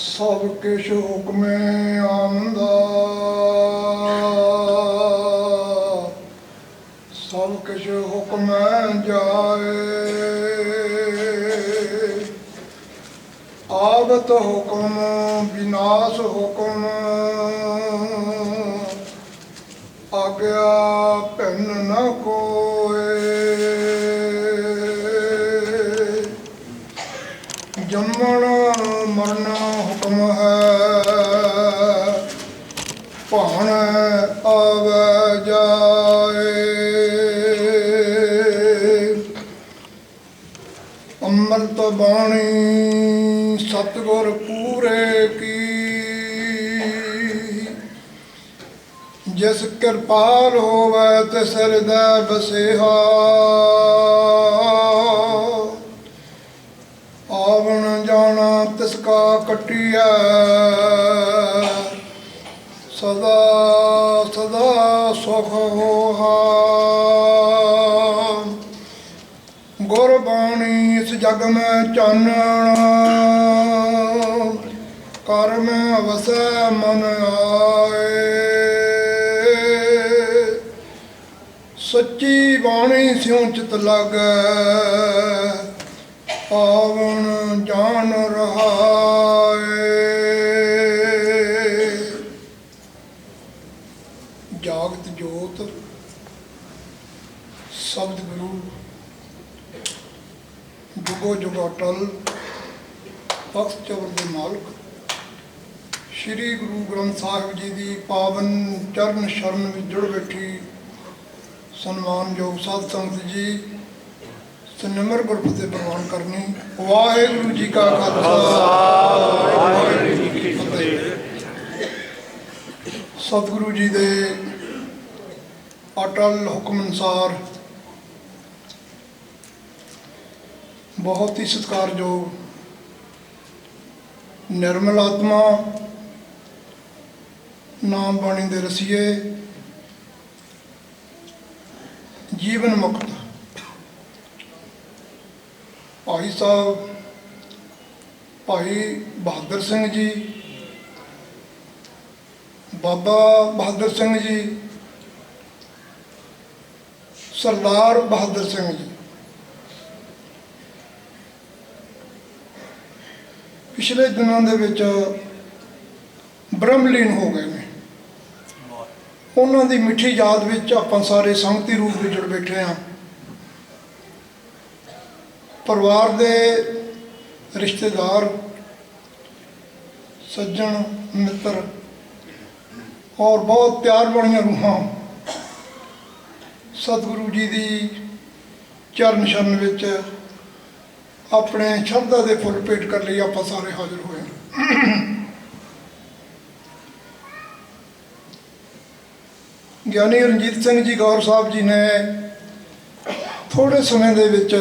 सब किश हुक्मे आमदा, सब किश हुक्म जाए। आगत हुक्म विनाश हुक्म, आज्ञा भिन्न न कोय। जन्मण मरण हुक्म है, भाण आवे जाए। अमृत बाणी सतगुर पूरे की, जिस कृपाल होवे तिस हृदय बसेहा। आवन जाना तिसका कटिया, सदा सदा सुख होहा। गुरबाणी इस जग में चानण, कर में वसै मन आए। सच्ची बाणी स्यों चित लागै, आवन जान रहाए। जागत जोत शब्द गुरु जुगो जुग अटल, बख्श चवर दे मालक श्री गुरु ग्रंथ साहिब जी की पावन चरण शरण में जुड़ बैठी सन्मानयोग साध संगत जी, निमर गुरफतेह प्रवान करनी। वाहिगुरू जी का खालसा, वाहिगुरू जी की फतेह। सतगुरु जी दे अटल हुक्म अनुसार बहुत ही सत्कारयोग निर्मल आत्मा नाम बाणी दे रसीए जीवन मुक्त भाई साहब भाई बहादुर सिंह जी, बाबा बहादुर सिंह जी, सरदार बहादुर सिंह जी पिछले दिनों दे विच ब्रह्मलीन हो गए हैं। उन्हों की मिठी याद विच आपां सारे संगती रूप में जुड़ बैठे हाँ। परिवार दे रिश्तेदार सज्जन मित्र और बहुत प्यार वालियां रूहां सतगुरु जी की चरण शरण विच अपने शरधा के फुल भेट कर लिए आप सारे हाजिर होए। ज्ञानी रणजीत सिंह जी गौर साहब जी ने थोड़े समय दे विच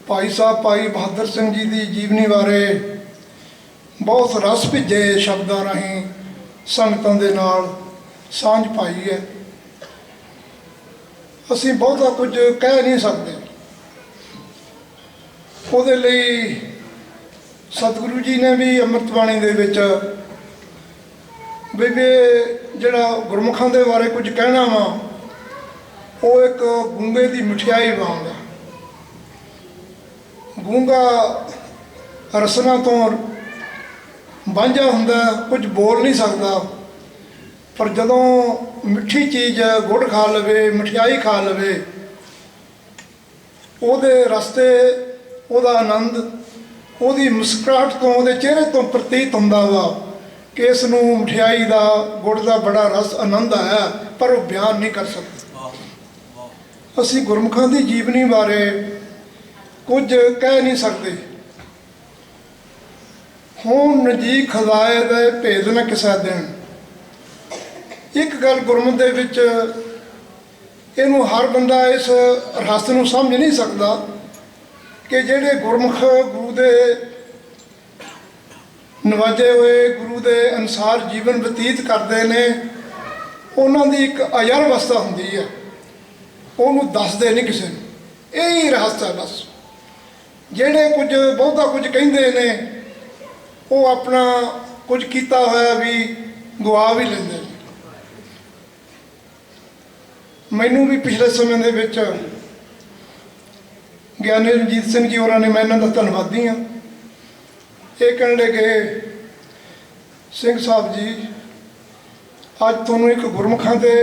भाई साहब भाई बहादुर सिंह जी की जीवनी बारे बहुत रस भिजे शब्दों राहीं संगतों के नाल सांझ पाई है। असी बहुता कुछ कह नहीं सकते। ਉਹਦੇ ਲਈ सतगुरु जी ने भी ਅੰਮ੍ਰਿਤ ਬਾਣੀ ਦੇ ਵਿੱਚ ਵੀ ਜਿਹੜਾ ਗੁਰਮੁਖਾਂ ਦੇ ਬਾਰੇ ਕੁਝ ਕਹਿਣਾ ਵਾ ਉਹ ਇੱਕ ਗੂੰਗੇ ਦੀ ਮਠਿਆਈ ਵਾਂਗ ਹੈ। ਗੂੰਗਾ ਰਸਨਾ ਤੋਂ ਵਾਂਝਾ ਹੁੰਦਾ, ਕੁਝ ਬੋਲ ਨਹੀਂ ਸਕਦਾ, ਪਰ ਜਦੋਂ ਮਿੱਠੀ ਚੀਜ਼ ਗੁੜ ਖਾ ਲਵੇ, ਮਠਿਆਈ ਖਾ ਲਵੇ, ਉਹਦੇ ਰਸਤੇ ਉਹਦਾ ਆਨੰਦ ਉਹਦੀ ਮੁਸਕਰਾਹਟ ਤੋਂ, ਉਹਦੇ ਚਿਹਰੇ ਤੋਂ ਪ੍ਰਤੀਤ ਹੁੰਦਾ ਵਾ ਕਿ ਇਸ ਨੂੰ ਮਠਿਆਈ ਦਾ ਗੁੜ ਦਾ ਬੜਾ ਰਸ ਆਨੰਦ ਆਇਆ, ਪਰ ਉਹ ਬਿਆਨ ਨਹੀਂ ਕਰ ਸਕਦੇ। ਅਸੀਂ ਗੁਰਮੁਖਾਂ ਦੀ ਜੀਵਨੀ ਬਾਰੇ ਕੁਝ ਕਹਿ ਨਹੀਂ ਸਕਦੇ। ਹੁਣ ਨਜ਼ੀਕ ਖਜ਼ਾਏ ਦੇ ਭੇਦ ਨਾ ਕਿਸੇ ਦਿਨ। ਇੱਕ ਗੱਲ ਗੁਰਮੁਖ ਦੇ ਵਿੱਚ ਇਹਨੂੰ ਹਰ ਬੰਦਾ ਇਸ ਰਹੱਸ ਨੂੰ ਸਮਝ ਨਹੀਂ ਸਕਦਾ कि ਜਿਹੜੇ गुरमुख गुरु ਦੇ नवाजे हुए गुरु के अनुसार जीवन बतीत करते हैं, उन्होंने एक अजर अवस्था होंगी है, उन्होंने दसते नहीं किसी को, यही रहस्य है। बस जेड़े कुछ बहुता कुछ कहते हैं ਉਹ ਆਪਣਾ ਕੁਝ ਕੀਤਾ ਹੋਇਆ ਵੀ ਗਵਾ ਵੀ ਲੈਂਦੇ ਨੇ। ਮੈਨੂੰ ਵੀ ਪਿਛਲੇ ਸਮੇਂ ਦੇ ਵਿੱਚ ਗਿਆਨੀ ਰਣਜੀਤ ਸਿੰਘ ਜੀ ਹੋਰਾਂ ਨੇ, ਮੈਂ ਇਹਨਾਂ ਦਾ ਧੰਨਵਾਦੀ ਹਾਂ, ਇਹ ਕਹਿਣ ਲੱਗੇ ਸਿੰਘ ਸਾਹਿਬ ਜੀ ਅੱਜ ਤੁਹਾਨੂੰ ਇੱਕ ਗੁਰਮੁਖਾਂ ਦੇ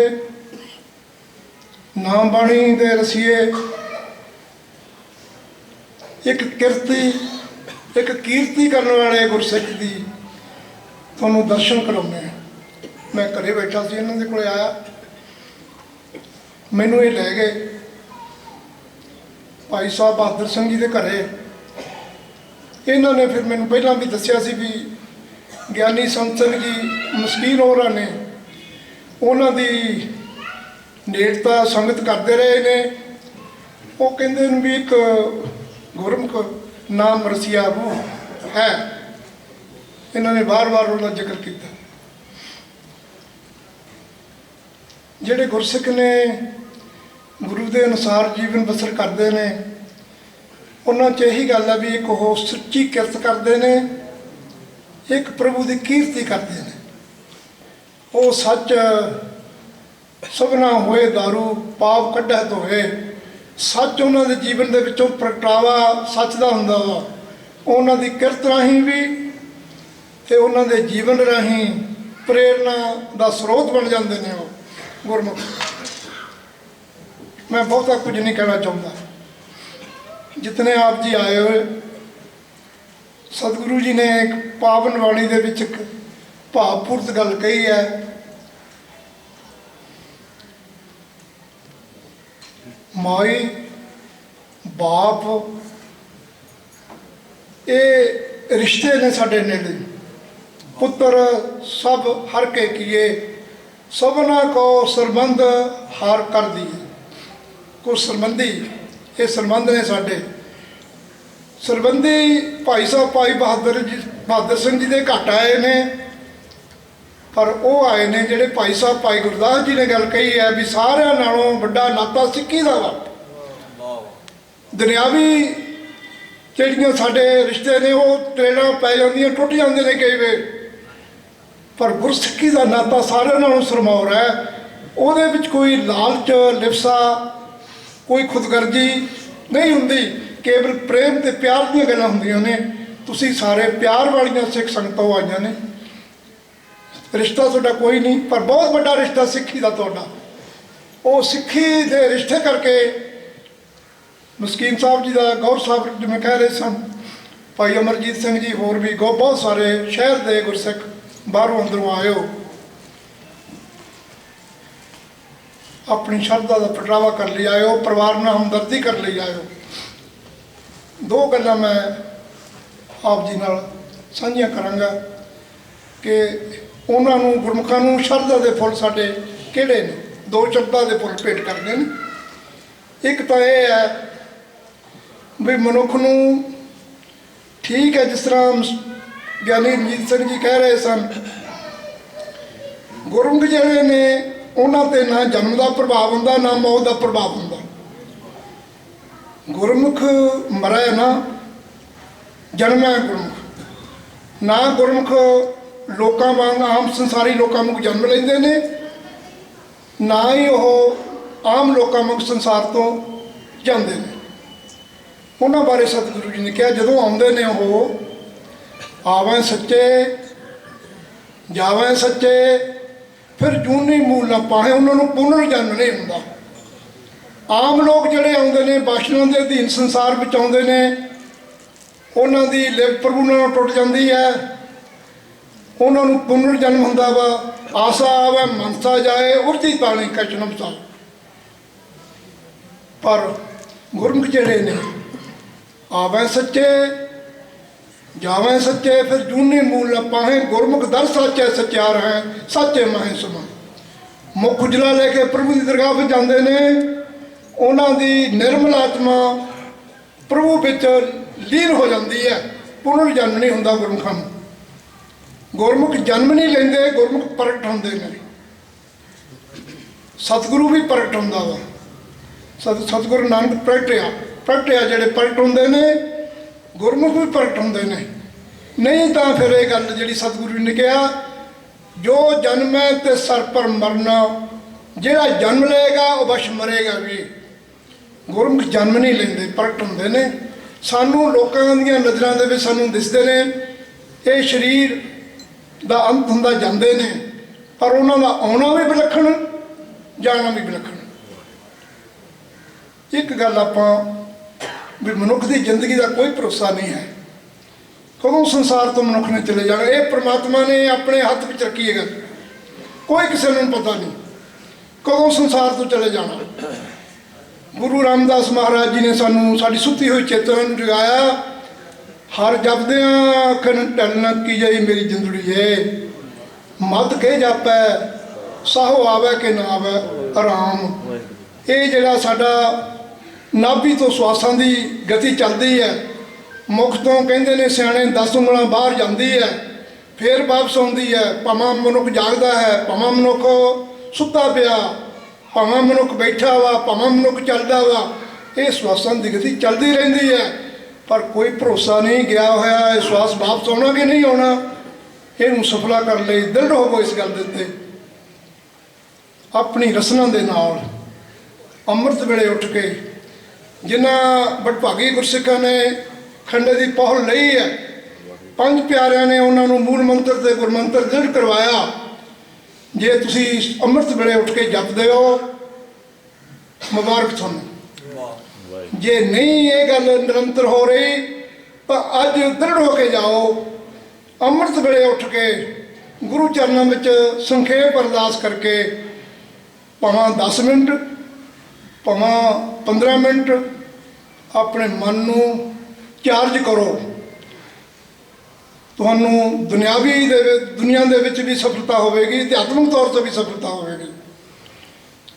ਨਾਮ ਬਾਣੀ ਦੇ ਰਸੀਏ ਇੱਕ ਕੀਰਤੀ ਕਰਨ ਵਾਲੇ ਗੁਰਸਿੱਖ ਦੀ ਤੁਹਾਨੂੰ ਦਰਸ਼ਨ ਕਰਾਉਂਦੇ ਹਾਂ। ਮੈਂ ਘਰੇ ਬੈਠਾ ਸੀ, ਇਹਨਾਂ ਦੇ ਕੋਲ ਆਇਆ, ਮੈਨੂੰ ਇਹ ਲੈ ਗਏ ਭਾਈ ਸਾਹਿਬ ਬਹਾਦਰ ਸਿੰਘ ਜੀ ਦੇ ਘਰੇ। ਇਹਨਾਂ ਨੇ ਫਿਰ ਮੈਨੂੰ ਪਹਿਲਾਂ ਵੀ ਦੱਸਿਆ ਸੀ ਵੀ ਗਿਆਨੀ ਸੰਤ ਸਿੰਘ ਜੀ ਮਸਕੀਨ ਹੋਰਾਂ ਨੇ ਉਹਨਾਂ ਦੀ ਨੇੜਤਾ ਸੰਗਤ ਕਰਦੇ ਰਹੇ ਨੇ। ਉਹ ਕਹਿੰਦੇ ਨੇ ਵੀ ਇੱਕ ਗੁਰਮੁਖ ਨਾਮ ਰਸੀਆ ਉਹ ਹੈ। ਇਹਨਾਂ ਨੇ ਵਾਰ-ਵਾਰ ਉਹਦਾ ਜ਼ਿਕਰ ਕੀਤਾ। ਜਿਹੜੇ ਗੁਰਸਿੱਖ ਨੇ ਗੁਰੂ ਦੇ ਅਨੁਸਾਰ ਜੀਵਨ ਬਸਰ ਕਰਦੇ ਨੇ, ਉਹਨਾਂ 'ਚ ਇਹੀ ਗੱਲ ਹੈ ਵੀ ਇੱਕ ਉਹ ਸੱਚੀ ਕਿਰਤ ਕਰਦੇ ਨੇ, ਇੱਕ ਪ੍ਰਭੂ ਦੀ ਕੀਰਤੀ ਕਰਦੇ ਨੇ। ਉਹ ਸੱਚ ਸਭਨਾ ਹੋਏ ਦਾਰੂ ਪਾਪ ਕੱਢੈ ਧੋਏ, ਸੱਚ ਉਹਨਾਂ ਦੇ ਜੀਵਨ ਦੇ ਵਿੱਚੋਂ ਪ੍ਰਗਟਾਵਾ ਸੱਚ ਦਾ ਹੁੰਦਾ ਵਾ। ਉਹਨਾਂ ਦੀ ਕਿਰਤ ਰਾਹੀਂ ਵੀ ਤੇ ਉਹਨਾਂ ਦੇ ਜੀਵਨ ਰਾਹੀਂ ਪ੍ਰੇਰਨਾ ਦਾ ਸਰੋਤ ਬਣ ਜਾਂਦੇ ਨੇ ਉਹ ਗੁਰਮੁਖ। ਮੈਂ ਬਹੁਤਾ ਕੁਝ ਨਹੀਂ ਕਹਿਣਾ ਚਾਹੁੰਦਾ। ਜਿਤਨੇ ਆਪ ਜੀ ਆਏ ਹੋਏ, ਸਤਿਗੁਰੂ ਜੀ ਨੇ ਇੱਕ ਪਾਵਨ ਬਾਣੀ ਦੇ ਵਿੱਚ ਇੱਕ ਭਾਵਪੂਰਤ ਗੱਲ ਕਹੀ ਹੈ, ਮਾਈ ਬਾਪ ਇਹ ਰਿਸ਼ਤੇ ਨੇ ਸਾਡੇ ਨੇੜੇ। ਪੁੱਤਰ ਸਭ ਹਰ ਕੇ ਕੀਏ, ਸਭਨਾ ਕੋ ਸਰਬੰਧ ਹਾਰ ਕਰ ਦੀਏ। ਕੁਝ ਸਰਬੰਧੀ, ਇਹ ਸਰਬੰਧ ਨੇ ਸਾਡੇ। ਸਰਬੰਧੀ ਭਾਈ ਸਾਹਿਬ ਭਾਈ ਬਹਾਦਰ ਸਿੰਘ ਜੀ ਦੇ ਘੱਟ ਆਏ ਨੇ, ਪਰ ਉਹ ਆਏ ਨੇ ਜਿਹੜੇ ਭਾਈ ਸਾਹਿਬ ਭਾਈ ਗੁਰਦਾਸ ਜੀ ਨੇ ਗੱਲ ਕਹੀ ਹੈ ਵੀ ਸਾਰਿਆਂ ਨਾਲੋਂ ਵੱਡਾ ਨਾਤਾ ਸਿੱਖੀ ਦਾ ਵਾ। ਦੁਨਿਆਵੀ ਜਿਹੜੀਆਂ ਸਾਡੇ ਰਿਸ਼ਤੇ ਨੇ ਉਹ ਤਰੇੜਾਂ ਪੈ ਜਾਂਦੀਆਂ, ਟੁੱਟ ਜਾਂਦੇ ਨੇ ਕਈ ਵੇਰ, ਪਰ ਗੁਰਸਿੱਖੀ ਦਾ ਨਾਤਾ ਸਾਰਿਆਂ ਨਾਲੋਂ ਸਰਮੌਰ ਹੈ। ਉਹਦੇ ਵਿੱਚ ਕੋਈ ਲਾਲਚ ਲਿਵਸਾ, ਕੋਈ ਖੁਦਗਰਜੀ ਨਹੀਂ ਹੁੰਦੀ, ਕੇਵਲ ਪ੍ਰੇਮ ਤੇ ਪਿਆਰ ਦੀਆਂ ਗੱਲਾਂ ਹੁੰਦੀਆਂ ਨੇ। ਤੁਸੀਂ ਸਾਰੇ ਪਿਆਰ ਵਾਲੀਆਂ ਸਿੱਖ ਸੰਗਤਾਂ ਆਈਆਂ ਨੇ। ਰਿਸ਼ਤਾ ਤੁਹਾਡਾ ਕੋਈ ਨਹੀਂ, ਪਰ ਬਹੁਤ ਵੱਡਾ ਰਿਸ਼ਤਾ ਸਿੱਖੀ ਦਾ ਤੁਹਾਡਾ। ਉਹ ਸਿੱਖੀ ਦੇ ਰਿਸ਼ਤੇ ਕਰਕੇ ਮਸਕੀਨ ਸਾਹਿਬ ਜੀ ਦਾ, ਗੌਰ ਸਾਹਿਬ ਜਿਵੇਂ ਕਹਿ ਰਹੇ ਸਨ, ਭਾਈ ਅਮਰਜੀਤ ਸਿੰਘ ਜੀ, ਹੋਰ ਵੀ ਬਹੁਤ ਸਾਰੇ ਸ਼ਹਿਰ ਦੇ ਗੁਰਸਿੱਖ ਬਾਹਰੋਂ ਅੰਦਰੋਂ ਆਏ ਹੋ, ਆਪਣੀ ਸ਼ਰਧਾ ਦਾ ਪ੍ਰਗਟਾਵਾ ਕਰ ਲਈ ਆਏ ਹੋ, ਪਰਿਵਾਰ ਨਾਲ ਹਮਦਰਦੀ ਕਰ ਲਈ ਆਏ ਹੋ। ਦੋ ਗੱਲਾਂ ਮੈਂ ਆਪ ਜੀ ਨਾਲ ਸਾਂਝੀਆਂ ਕਰਾਂਗਾ ਕਿ ਉਹਨਾਂ ਨੂੰ ਗੁਰਮੁਖਾਂ ਨੂੰ ਸ਼ਰਧਾ ਦੇ ਫੁੱਲ ਸਾਡੇ ਕਿਹੜੇ ਨੇ। ਦੋ ਸ਼ਬਦਾਂ ਦੇ ਫੁੱਲ ਭੇਟ ਕਰਦੇ ਨੇ। ਇੱਕ ਤਾਂ ਇਹ ਹੈ ਵੀ ਮਨੁੱਖ ਨੂੰ, ਠੀਕ ਹੈ, ਜਿਸ ਤਰ੍ਹਾਂ ਗਿਆਨੀ ਰਣਜੀਤ ਸਿੰਘ ਜੀ ਕਹਿ ਰਹੇ ਸਨ, ਗੁਰਮੁਖ ਜਿਹੜੇ ਨੇ ਉਹਨਾਂ 'ਤੇ ਨਾ ਜਨਮ ਦਾ ਪ੍ਰਭਾਵ ਹੁੰਦਾ, ਨਾ ਮੌਤ ਦਾ ਪ੍ਰਭਾਵ ਹੁੰਦਾ। ਗੁਰਮੁਖ ਮਰੇ ਨਾ, ਜਨਮੈ ਗੁਰਮੁਖ। ਨਾ ਗੁਰਮੁਖ ਲੋਕਾਂ ਵਾਂਗ ਆਮ ਸੰਸਾਰੀ ਲੋਕਾਂ ਵਾਂਗ ਜਨਮ ਲੈਂਦੇ ਨੇ, ਨਾ ਹੀ ਉਹ ਆਮ ਲੋਕਾਂ ਵਾਂਗ ਸੰਸਾਰ ਤੋਂ ਜਾਂਦੇ ਨੇ। ਉਹਨਾਂ ਬਾਰੇ ਸਤਿਗੁਰੂ ਜੀ ਨੇ ਕਿਹਾ, ਜਦੋਂ ਆਉਂਦੇ ਨੇ ਉਹ ਆਵੇਂ ਸੱਚੇ ਜਾਵੇਂ ਸੱਚੇ, ਫਿਰ ਜੂਨੀ ਮੂਲ ਨਾ ਪਾਹੇ, ਉਹਨਾਂ ਨੂੰ ਪੁਨਰ ਜਨਮ ਨਹੀਂ ਹੁੰਦਾ। ਆਮ ਲੋਕ ਜਿਹੜੇ ਆਉਂਦੇ ਨੇ ਵਾਸ਼ਨਾ ਦੇ ਅਧੀਨ ਸੰਸਾਰ ਵਿੱਚ ਆਉਂਦੇ ਨੇ, ਉਹਨਾਂ ਦੀ ਲਿਵ ਪ੍ਰਭੂ ਨਾਲ ਟੁੱਟ ਜਾਂਦੀ ਹੈ, ਉਹਨਾਂ ਨੂੰ ਪੁਨਰ ਜਨਮ ਹੁੰਦਾ ਵਾ। ਆਸਾ ਆਵੇ ਮਨਸਾ ਜਾਏ, ਉਰਜੀ ਤਾਣੀ ਕਚਨਮ ਸਾ। ਪਰ ਗੁਰਮੁਖ ਜਿਹੜੇ ਨੇ ਆਵੇਂ ਸੱਚੇ ਜਾਵੇਂ ਸੱਚੇ, ਫਿਰ ਜੂਨੀ ਮੂਲ ਨਾ ਪਾਹੇ। ਗੁਰਮੁਖ ਦਰ ਸੱਚੇ ਸੱਚਿਆਰ ਹੈ, ਸੱਚੇ ਮਾਹੇ ਸੁਮਾ। ਮੁੱਖ ਉਜਲਾ ਲੈ ਕੇ ਪ੍ਰਭੂ ਦੀ ਦਰਗਾਹ ਵਿੱਚ ਜਾਂਦੇ ਨੇ, ਉਹਨਾਂ ਦੀ ਨਿਰਮਲ ਆਤਮਾ ਪ੍ਰਭੂ ਵਿੱਚ ਲੀਨ ਹੋ ਜਾਂਦੀ ਹੈ। ਪੁਨਰ ਜਨਮ ਨਹੀਂ ਹੁੰਦਾ ਗੁਰਮੁਖਾਂ ਨੂੰ। ਗੁਰਮੁਖ ਜਨਮ ਨਹੀਂ ਲੈਂਦੇ, ਗੁਰਮੁਖ ਪ੍ਰਗਟ ਹੁੰਦੇ ਨੇ। ਸਤਿਗੁਰੂ ਵੀ ਪ੍ਰਗਟ ਹੁੰਦਾ ਵਾ। ਸਤਿਗੁਰੂ ਨਾਨਕ ਪ੍ਰਗਟਿਆ ਜਿਹੜੇ ਪ੍ਰਗਟ ਹੁੰਦੇ ਨੇ, ਗੁਰਮੁਖ ਵੀ ਪ੍ਰਗਟ ਹੁੰਦੇ ਨੇ। नहीं तो फिर ये गल जी सतगुरु ने कहा, जो जन्म है तो सर पर मरना, जिहड़ा जन्म लेगा वह बश मरेगा भी। गुरमुख जन्म नहीं लेंदे, प्रगट होंदे ने। सानू लोकां दीयां नज़रां दे विच सानू दिसदे ने ये शरीर दा अंत हुंदा जांदे ने, पर उन्हां दा आउणा भी विलखण, जाना भी विलखण। एक गल आपां भी मनुख की जिंदगी का कोई भरोसा नहीं है, कदों संसार तो मनुख ने चले जाना। ये परमात्मा ने अपने हाथ में रखी है गल, कोई किसी को पता नहीं कदों संसार तो चले जाना। गुरु रामदास महाराज जी ने सानू साडी सुत्ती हुई चेतना नूं जगाया। हर जपदियां आखन टलना की जाई मेरी जिंदड़ी है, मत के जापै साहो आवे कि ना आवे आराम। ये जिहड़ा साडा नाभि तो श्वासां दी गति चलती है, मुख तो कहते ने सियाणे 10 ਉਂਗਲਾਂ बाहर जाती है, फिर वापस आती है। भावां मनुख जागदा है, भावां मनुख सुत्ता पिया, भावां मनुख बैठा वा, भावां मनुख चलदा वा, ये श्वासां दी गति चलती रहिंदी है, पर कोई भरोसा नहीं गया होया श्वास वापस आना कि नहीं आना। इहनूं सफला कर लई दृढ़ होवो इस गल दे उत्ते। अपनी रसना दे नाल अमृत वेले उठ के जिन्हां बड़भागी गुरसिखां ने खंडे की पहल लई है, 5 प्यारिਆਂ ने उन्होंने मूल मंत्र ते गुरमंत्र दृढ़ करवाया। जे तुसी अमृत वेले उठ के जपदे हो, मुबारक तुहानूं। जे नहीं ये गल निरंतर हो रही तो अज दृढ़ होके जाओ, अमृत वेले उठ के गुरु चरणों में संखेप अरदास करके भावां 10 मिनट भावां 15 मिनट अपने मन नूं चार्ज करो। तुहानूं दुनियावी दुनिया दे विच भी सफलता होवेगी, अध्यात्मिक तौर पर भी सफलता होवेगी।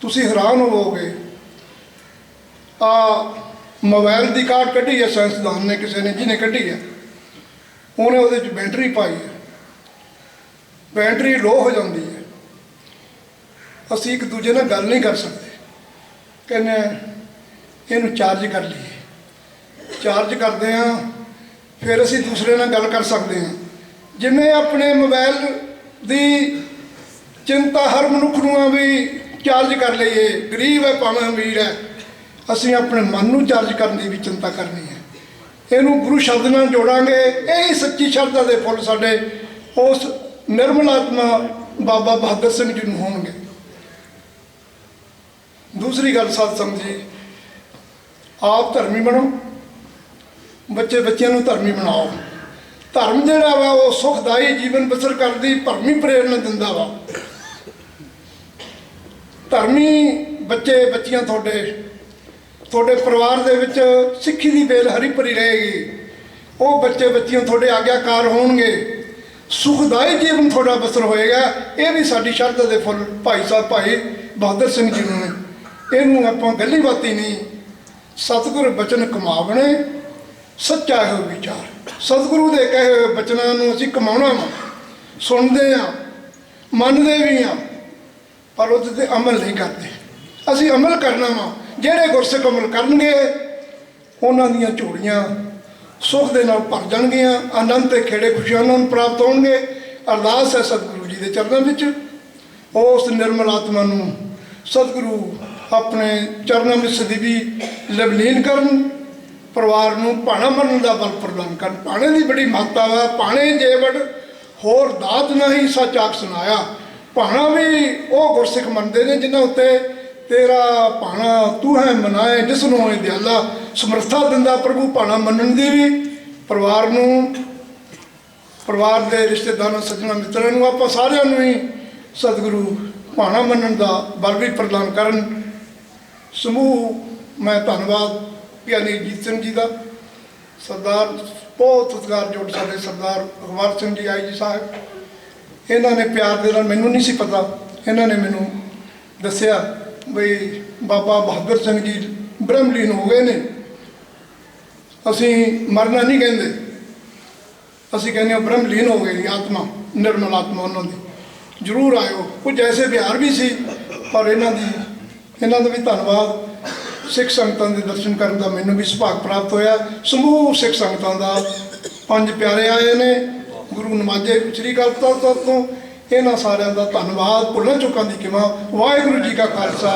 तुसी हैरान होवोगे। मोबाइल की कार्ड कढ़ी है साइंसदान ने, किसी ने जिन्हें कढ़ी है, उन्हें वो बैटरी पाई है, बैटरी लो हो जाती है। असी एक दूजे नाल गल नहीं कर सकते, कहने इनू चार्ज कर लीए। चार्ज करते हैं फिर असी दूसरे नाल गल कर सकते हैं। जिमें अपने मोबाइल की चिंता हर मनुख नूं भी चार्ज कर लीए, गरीब है भावें अमीर है, असी अपने मन नूं चार्ज करने की भी चिंता करनी है। इनू गुरु शब्द नाल जोड़ांगे, यही सच्ची श्रद्धा दे फुल साडे उस निर्मल आत्मा बाबा बहादुर सिंह जी नूं होणगे। दूसरी गल सत संगत जी, आप धर्मी बनो, बच्चे बच्चों को धर्मी बनाओ। धर्म जिहड़ा वा वो सुखदाई जीवन बसर करदी भरमी प्रेरणा दिंदा वा। धर्मी बच्चे बच्चियां थोड़े परिवार दे विच सिक्खी दी बेल हरी भरी रहेगी। वो बच्चे बच्चियां थोड़े आग्याकार होणगे, सुखदाई जीवन थोड़ा बसर होएगा। ये भी साडी शरधा दे फुल भाई साहब भाई बहादुर सिंह जी ने, इनू आपां गल्ली बाती नहीं, सतगुर बचन कमावणे सच्चा है विचार। सतगुरु के कहे हुए बचनों को असीं कमाउणा वा, सुनते हाँ, मनते भी हाँ, पर उस ते अमल नहीं करते। असीं अमल करना वा, जिहड़े गुरसिख अमल करनगे उन्हां दीयां झोलियां सुख दे नाल भर जाणगीआं, आनंद ते खेड़े खुशियां उन्हां नूं प्राप्त होणगे। अरदास है सतगुरु जी के चरणों विच, उस निर्मल आत्मा नूं सतगुरु अपने चरणों में सदैवी लवलीन करन, परिवार नूं भाणा मनण दा बल प्रदान करन। भाणे की बड़ी महत्ता वा। भाणे जेवड़ होर दात नहीं सच आख सुनाया। भाणा भी वो गुरसिख मनते हैं जिन्हां उत्ते तेरा भाणा तू है मनाए जिसनों होए दयाला, समर्था दिंदा प्रभु भाणा मनण दी भी। परिवार नूं, परिवार के रिश्तेदारों सज्जनों मित्रों नूं आपां सारिआं नूं ही सतगुरु भाणा मनण दा बल भी प्रदान करन। समूह मैं धन्नवाद ज्ञानी जीत सिंह जी का, सरदार बहुत सत्कारयोग साडे सरदार अखबार सिंह जी आई जी साहब, इन्होंने प्यार दे नाल, मैनूं नहीं सी पता, इन्होंने मैनूं दस्सिया बई बाबा बहादुर सिंह जी ब्रह्मलीन हो गए ने। असीं मरना नहीं कहते, असीं कहने ब्रह्मलीन हो गई आत्मा, निर्मल आत्मा उन्होंने जरूर आयो। कुछ ऐसे बिहार भी सी, पर इन्हों का भी धन्नवाद। सिख संगतां दे दर्शन करन दा मैनूं भी सुभाग प्राप्त होया। समूह सिख संगतां दा ਪੰਜ ਪਿਆਰੇ ਆਏ ਨੇ ਗੁਰੂ ਨਮਾਜੇ ਸ੍ਰੀ ਅਕਾਲ ਤਖਤ ਤੋਂ। ਇਹਨਾਂ ਸਾਰਿਆਂ ਦਾ ਧੰਨਵਾਦ। ਭੁੱਲਾਂ ਚੁੱਕਾਂ ਦੀ ਖਿਮਾ। ਵਾਹਿਗੁਰੂ ਜੀ ਕਾ ਖਾਲਸਾ।